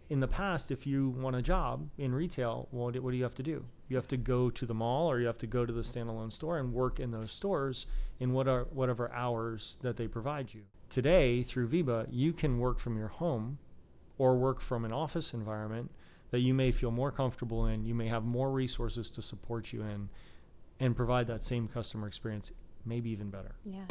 in the past, if you want a job in retail, what do you have to do? You have to go to the mall, or you have to go to the standalone store and work in those stores in whatever hours that they provide you. Today, through Viva, you can work from your home or work from an office environment that you may feel more comfortable in. You may have more resources to support you in and provide that same customer experience, maybe even better. Yeah.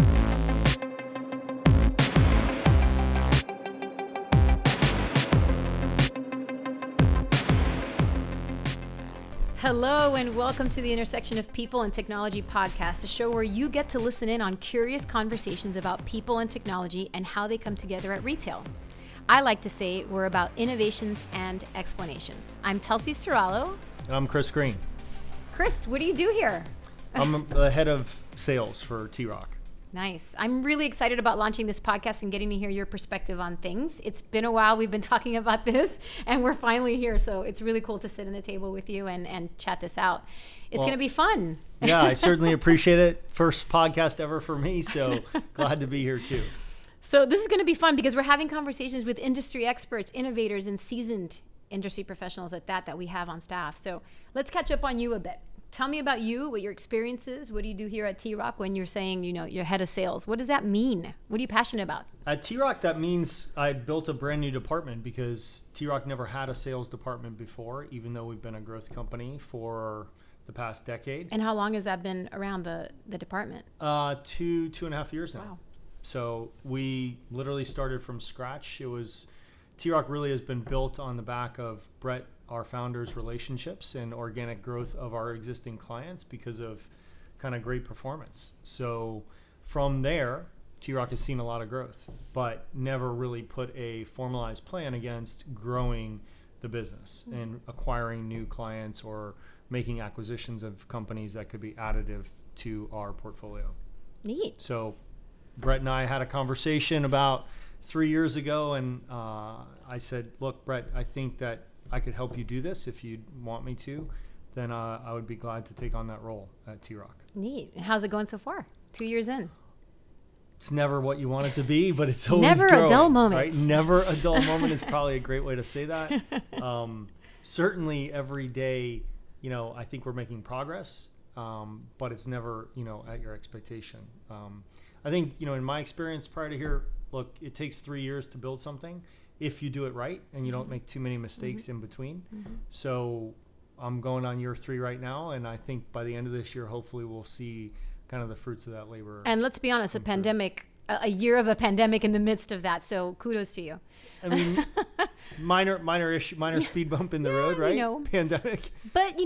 Hello and welcome to the Intersection of People and Technology podcast, a show where you get to listen in on curious conversations about people and technology and how they come together at retail. I like to say we're about innovations and explanations. I'm Telsey Serralo. And I'm Chris Green. Chris, what do you do here? I'm the head of sales for T-ROC. Nice. I'm really excited about launching this podcast and getting to hear your perspective on things. It's been a while. We've been talking about this and we're finally here. So it's really cool to sit at the table with you and chat this out. It's going to be fun. Yeah, I certainly appreciate it. First podcast ever for me. So glad to be here too. So this is going to be fun because we're having conversations with industry experts, innovators, and seasoned industry professionals at that we have on staff. So let's catch up on you a bit. Tell me about you, what your experience is. What do you do here at T-ROC when you're saying, you're head of sales? What does that mean? What are you passionate about? At T-ROC, that means I built a brand new department because T-ROC never had a sales department before, even though we've been a growth company for the past decade. And how long has that been around the department? 2.5 years now. Wow. So we literally started from scratch. T-ROC really has been built on the back of Brett, our founder's relationships and organic growth of our existing clients because of kind of great performance. So from there, T-ROC has seen a lot of growth, but never really put a formalized plan against growing the business and acquiring new clients or making acquisitions of companies that could be additive to our portfolio. Neat. So Brett and I had a conversation about 3 years ago, and I said, look, Brett, I think that I could help you do this. If you want me to, then I would be glad to take on that role at T-ROC. Neat. How's it going so far? 2 years in. It's never what you want it to be, but it's always never growing, a dull moment. Right? Never a dull moment is probably a great way to say that. Certainly every day, I think we're making progress, but it's never, at your expectation. I think, in my experience prior to here, look, it takes 3 years to build something if you do it right and you don't make too many mistakes in between. So I'm going on year 3 right now, and I think by the end of this year, hopefully we'll see kind of the fruits of that labor. And let's be honest, a year of a pandemic in the midst of that. So kudos to you. I mean, minor speed bump in the road, right? Pandemic. But,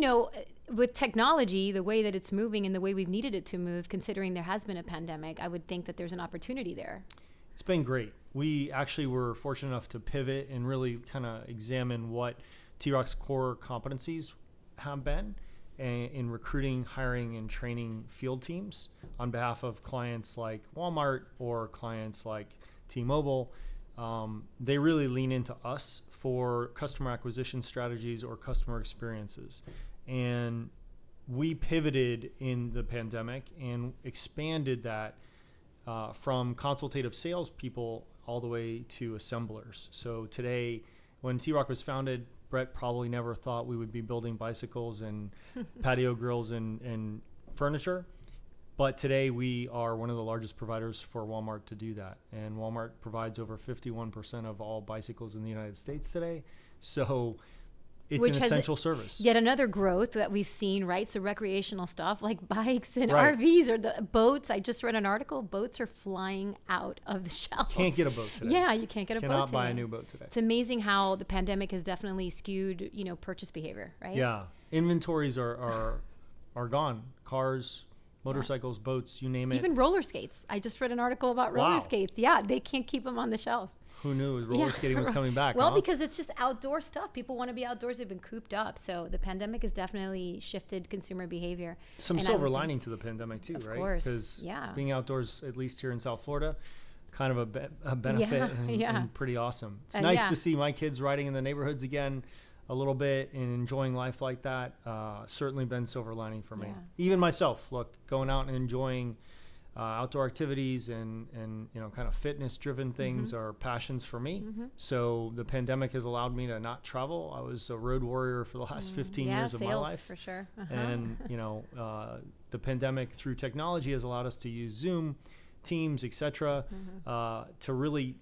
with technology, the way that it's moving and the way we've needed it to move, considering there has been a pandemic, I would think that there's an opportunity there. It's been great. We actually were fortunate enough to pivot and really kind of examine what T-ROC's core competencies have been in recruiting, hiring, and training field teams on behalf of clients like Walmart or clients like T-Mobile. They really lean into us for customer acquisition strategies or customer experiences. And we pivoted in the pandemic and expanded that from consultative salespeople all the way to assemblers. So today, when T-ROC was founded, Brett probably never thought we would be building bicycles and patio grills and furniture. But today we are one of the largest providers for Walmart to do that. And Walmart provides over 51% of all bicycles in the United States today. So it's an essential service. Yet another growth that we've seen, right? So recreational stuff like bikes and Right. RVs or the boats. I just read an article, boats are flying out of the shelf. Can't get a boat today. Yeah, you can't get a boat today. Cannot buy a new boat today. It's amazing how the pandemic has definitely skewed, purchase behavior, right? Yeah. Inventories are gone. Cars, motorcycles, boats, you name it. Even roller skates. I just read an article about roller skates. Yeah, they can't keep them on the shelf. Who knew roller skating was coming back? Well, because it's just outdoor stuff. People want to be outdoors. They've been cooped up. So the pandemic has definitely shifted consumer behavior. Some silver lining to the pandemic too, right? Of course, because being outdoors, at least here in South Florida, kind of a benefit and pretty awesome. It's nice to see my kids riding in the neighborhoods again a little bit and enjoying life like that. Certainly been silver lining for me. Even myself, look, going out and enjoying outdoor activities and kind of fitness driven things are passions for me. So the pandemic has allowed me to not travel. I was a road warrior for the last 15 years of my life. For sure. And, the pandemic through technology has allowed us to use Zoom, Teams, etc., to really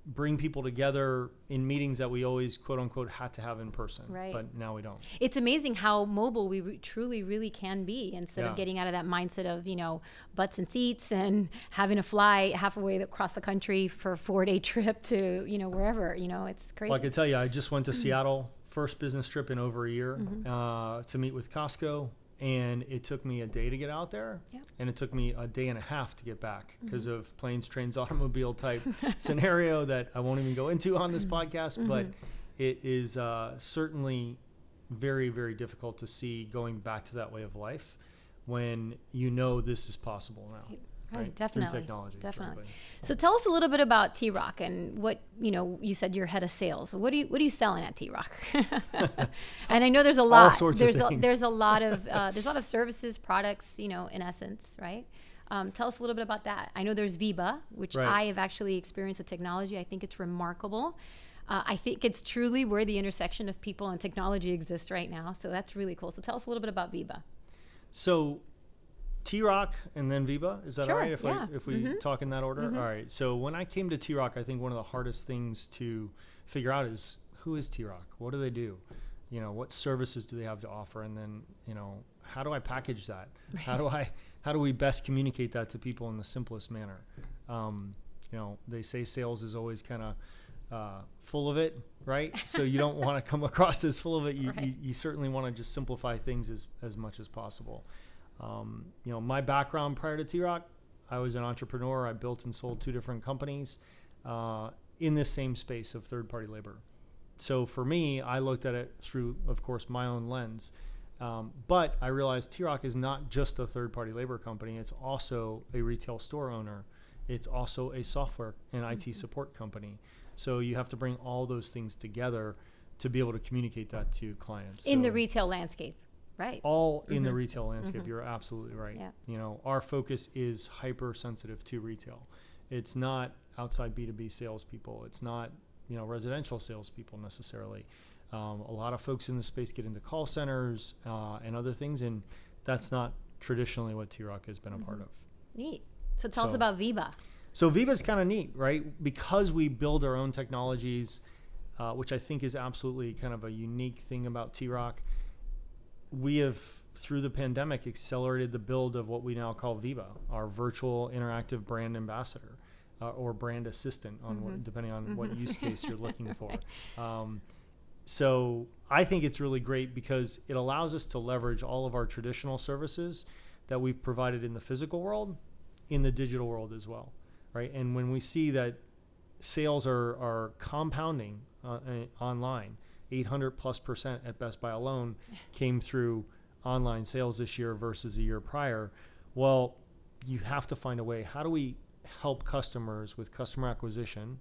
bring people together in meetings that we always, quote unquote, had to have in person. Right. But now we don't. It's amazing how mobile we truly, really can be instead of getting out of that mindset of, butts and seats and having to fly halfway across the country for a 4-day trip to, wherever, it's crazy. Well, I could tell you, I just went to Seattle, first business trip in over a year, to meet with Costco. And it took me a day to get out there, and it took me a day and a half to get back because of planes, trains, automobile type scenario that I won't even go into on this podcast. But it is certainly very, very difficult to see going back to that way of life when this is possible now. Right, definitely. Through technology. Definitely. So tell us a little bit about T-ROC and what, you said you're head of sales. What are you selling at T-ROC? And I know there's a lot. All sorts of things. There's a lot of services, products, in essence, right? Tell us a little bit about that. I know there's Viva, which I have actually experienced the technology. I think it's remarkable. I think it's truly where the intersection of people and technology exists right now. So that's really cool. So tell us a little bit about Viva. So T-ROC and then Viva, is that all right if we talk in that order? All right. So when I came to T-ROC, I think one of the hardest things to figure out is, who is T-ROC? What do they do? What services do they have to offer? And then, how do I package that? How do we best communicate that to people in the simplest manner? They say sales is always kind of full of it, right? So you don't want to come across as full of it. You certainly want to just simplify things as much as possible. My background prior to T-ROC, I was an entrepreneur. I built and sold 2 different companies in this same space of third-party labor. So for me, I looked at it through, of course, my own lens. But I realized T-ROC is not just a third-party labor company. It's also a retail store owner. It's also a software and IT support company. So you have to bring all those things together to be able to communicate that to clients. In the retail landscape. Right. All in the retail landscape. You're absolutely right. Yeah. Our focus is hypersensitive to retail. It's not outside B2B salespeople. It's not, residential salespeople necessarily. A lot of folks in the space get into call centers and other things, and that's not traditionally what T-ROC has been a part of. Neat. So tell us about Viva. So Viva's kind of neat, right? Because we build our own technologies, which I think is absolutely kind of a unique thing about T-ROC. We have, through the pandemic, accelerated the build of what we now call Viva, our virtual interactive brand ambassador or brand assistant, depending on what use case you're looking for. So I think it's really great because it allows us to leverage all of our traditional services that we've provided in the physical world in the digital world as well, right? And when we see that sales are compounding online, 800+% at Best Buy alone came through online sales this year versus a year prior. Well, you have to find a way. How do we help customers with customer acquisition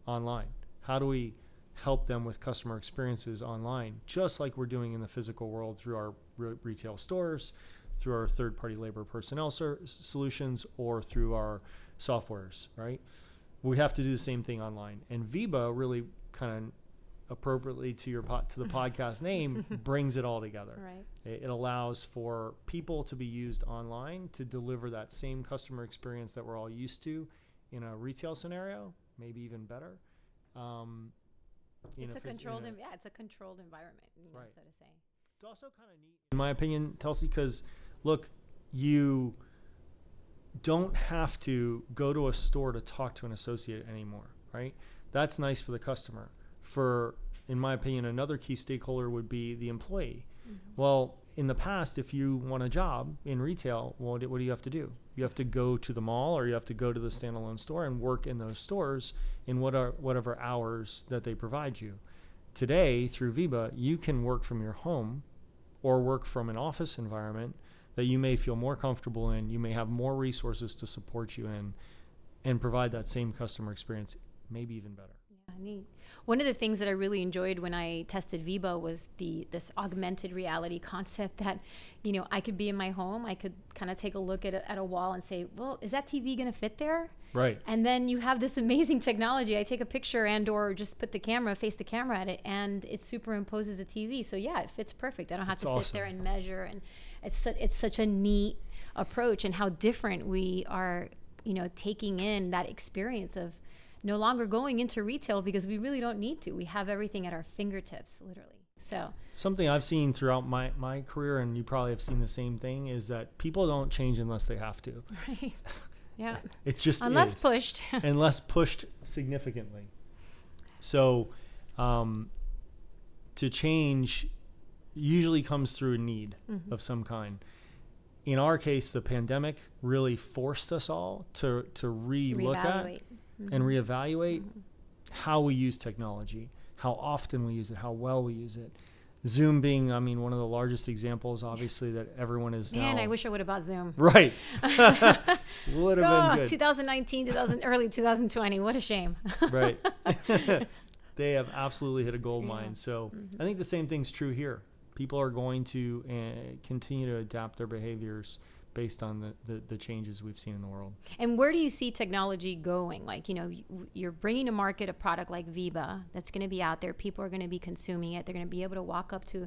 online? How do we help them with customer experiences online, just like we're doing in the physical world through our retail stores, through our third-party labor personnel solutions, or through our softwares, right? We have to do the same thing online. And Viva really kind of appropriately to the podcast name brings it all together. Right. It allows for people to be used online to deliver that same customer experience that we're all used to in a retail scenario, maybe even better. It's a controlled environment, right. So to say. It's also kind of neat, in my opinion, Telsey, because look, you don't have to go to a store to talk to an associate anymore, right? That's nice for the customer. For, in my opinion, another key stakeholder would be the employee. Well, in the past, if you want a job in retail, what do you have to do? You have to go to the mall, or you have to go to the standalone store and work in those stores in whatever hours that they provide you. Today, through Viva, you can work from your home or work from an office environment that you may feel more comfortable in. You may have more resources to support you in and provide that same customer experience, maybe even better. Yeah. Yeah, neat. One of the things that I really enjoyed when I tested Viva was this augmented reality concept that, I could be in my home, I could kind of take a look at a wall and say, well, is that TV going to fit there? Right. And then you have this amazing technology. I take a picture or just put face the camera at it, and it superimposes a TV. So yeah, it fits perfect. I don't have to sit there and measure. And it's such a neat approach, and how different we are, taking in that experience of no longer going into retail because we really don't need to. We have everything at our fingertips, literally. So something I've seen throughout my career, and you probably have seen the same thing, is that people don't change unless they have to. Right. Yeah. It just unless is. pushed. Unless pushed significantly. So to change usually comes through a need of some kind. In our case, the pandemic really forced us all to re-look at and reevaluate how we use technology, how often we use it, how well we use it. Zoom being, one of the largest examples, obviously, that everyone is now. Man, I wish I would have bought Zoom. Right. Would have been good. 2019, early 2020. What a shame. Right. They have absolutely hit a gold mine. So I think the same thing's true here. People are going to continue to adapt their behaviors based on the changes we've seen in the world. And where do you see technology going? Like, you're bringing to market a product like Viva that's going to be out there. People are going to be consuming it. They're going to be able to walk up to,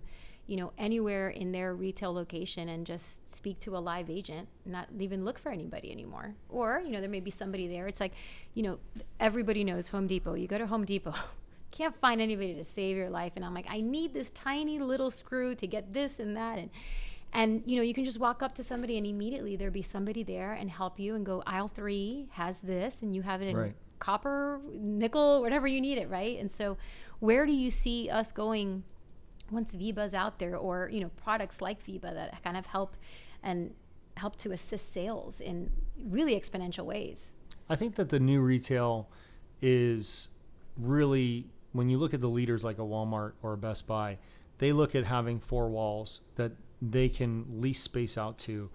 anywhere in their retail location and just speak to a live agent, not even look for anybody anymore. Or, there may be somebody there. It's like, everybody knows Home Depot. You go to Home Depot, can't find anybody to save your life. And I'm like, I need this tiny little screw to get this and that. And you can just walk up to somebody and immediately there'll be somebody there and help you and go, aisle 3 has this, and you have it in copper, nickel, whatever you need it, right? And so where do you see us going once Viva's out there, or, products like Viva that kind of help to assist sales in really exponential ways? I think that the new retail is really, when you look at the leaders like a Walmart or a Best Buy, they look at having 4 walls that they can lease space out to,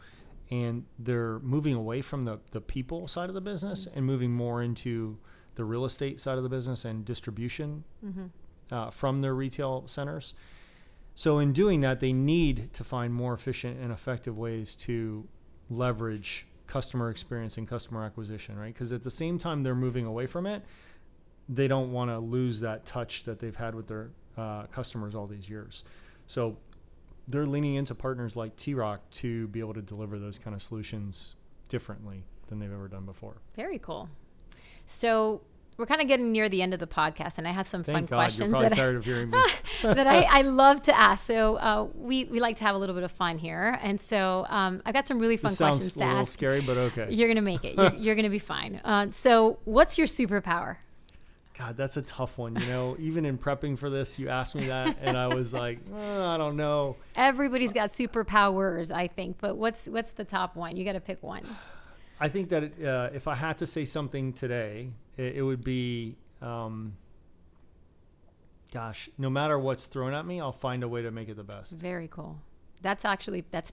and they're moving away from the people side of the business and moving more into the real estate side of the business and distribution from their retail centers. So in doing that, they need to find more efficient and effective ways to leverage customer experience and customer acquisition, right? Because at the same time they're moving away from it, they don't want to lose that touch that they've had with their customers all these years. So they're leaning into partners like T-ROC to be able to deliver those kind of solutions differently than they've ever done before. Very cool. So we're kind of getting near the end of the podcast, and I have some fun questions. You're probably tired of hearing me. that I love to ask. So we like to have a little bit of fun here. And so I got some really fun questions to ask. Sounds a little scary, but okay. You're going to make it. You're going to be fine. So what's your superpower? God, that's a tough one. Even in prepping for this, you asked me that, and I was like, I don't know. Everybody's got superpowers, I think, but what's the top one? You got to pick one. I think that if I had to say something today, it would be, no matter what's thrown at me, I'll find a way to make it the best. Very cool. That's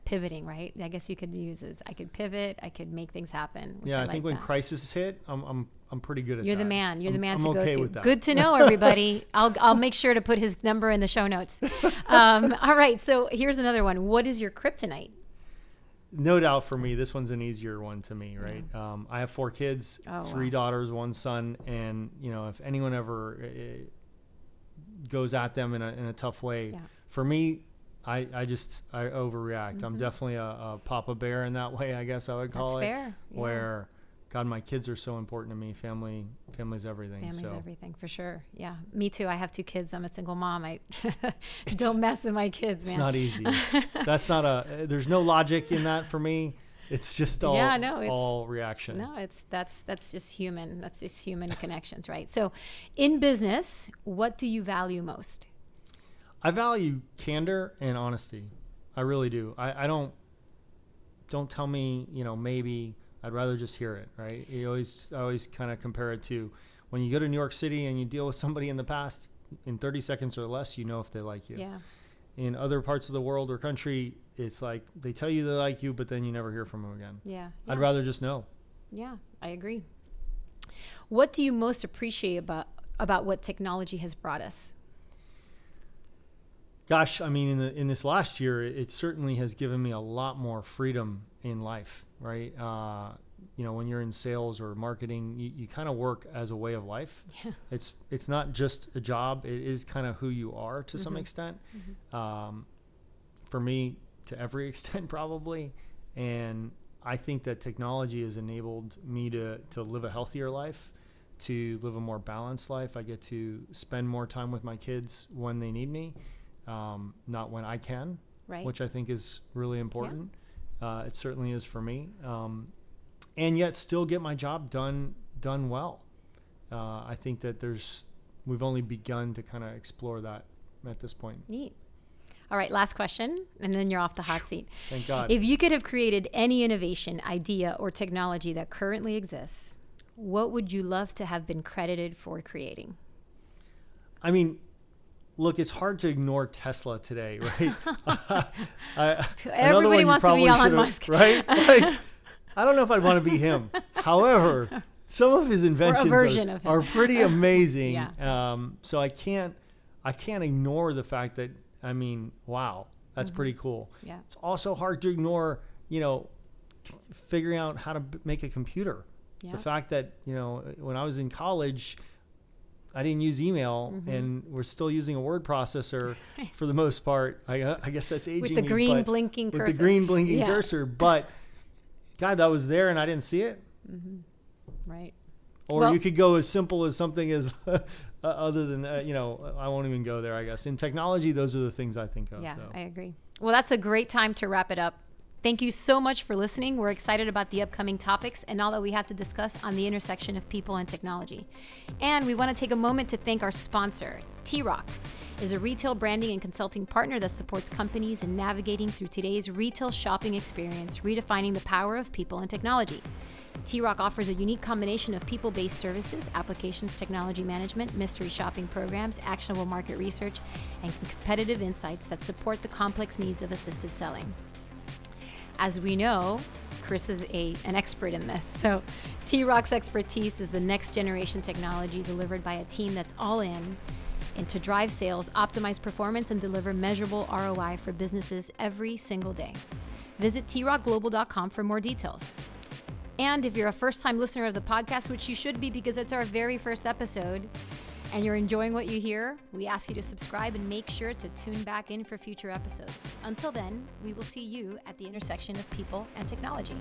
pivoting, right? I guess you could use it. I could pivot. I could make things happen. Yeah, I think when crisis hit, I'm pretty good at that. You're the man. You're the man to go okay to. With that. Good to know, everybody. I'll make sure to put his number in the show notes. All right. So here's another one. What is your kryptonite? No doubt for me, this one's an easier one to me, right? Yeah. I have 4 kids, 3 daughters, 1 son, and if anyone ever goes at them in a tough way, for me, I overreact. I'm definitely a Papa Bear in that way, I guess I would call it. That's fair. Yeah. Where, God, my kids are so important to me. Family's everything. Family's everything, for sure. Yeah, me too. I have 2 kids. I'm a single mom. I don't mess with my kids, man. It's not easy. There's no logic in that for me. It's just all reaction. No, that's just human. That's just human connections, right? So in business, what do you value most? I value candor and honesty. I really do. I don't tell me, maybe. I'd rather just hear it, right? I always kind of compare it to when you go to New York City and you deal with somebody in the past, in 30 seconds or less, if they like you. Yeah. In other parts of the world or country, it's like they tell you they like you, but then you never hear from them again. Yeah. I'd rather just know. Yeah, I agree. What do you most appreciate about what technology has brought us? Gosh, I mean, in this last year, it certainly has given me a lot more freedom in life, right? When you're in sales or marketing, you kind of work as a way of life. Yeah. It's not just a job. It is kind of who you are to some extent. For me, to every extent, probably. And I think that technology has enabled me to live a healthier life, to live a more balanced life. I get to spend more time with my kids when they need me. Not when I can, right. Which I think is really important. Yeah. It certainly is for me. And yet still get my job done well. I think that we've only begun to kind of explore that at this point. Neat. All right, last question, and then you're off the hot seat. Thank God. If you could have created any innovation, idea, or technology that currently exists, what would you love to have been credited for creating? I mean, look, it's hard to ignore Tesla today, right? Everybody wants to be Elon Musk. Right? Like, I don't know if I'd want to be him. However, some of his inventions are pretty amazing. Yeah. So I can't ignore the fact that, I mean, wow, that's pretty cool. Yeah. It's also hard to ignore, figuring out how to make a computer. Yeah. The fact that, when I was in college, I didn't use email, and we're still using a word processor for the most part. I guess that's aging with the green blinking cursor. With the green blinking cursor, but God, that was there and I didn't see it. Right. Or you could go as simple as something as other than I won't even go there. I guess in technology, those are the things I think of. Yeah, so. I agree. Well, that's a great time to wrap it up. Thank you so much for listening. We're excited about the upcoming topics and all that we have to discuss on the intersection of people and technology. And we want to take a moment to thank our sponsor. T-ROC is a retail branding and consulting partner that supports companies in navigating through today's retail shopping experience, redefining the power of people and technology. T-ROC offers a unique combination of people-based services, applications, technology management, mystery shopping programs, actionable market research, and competitive insights that support the complex needs of assisted selling. As we know, Chris is an expert in this. So T-ROC's expertise is the next generation technology delivered by a team that's all in and to drive sales, optimize performance, and deliver measurable ROI for businesses every single day. Visit trocglobal.com for more details. And if you're a first-time listener of the podcast, which you should be because it's our very first episode, and you're enjoying what you hear, we ask you to subscribe and make sure to tune back in for future episodes. Until then, we will see you at the intersection of people and technology.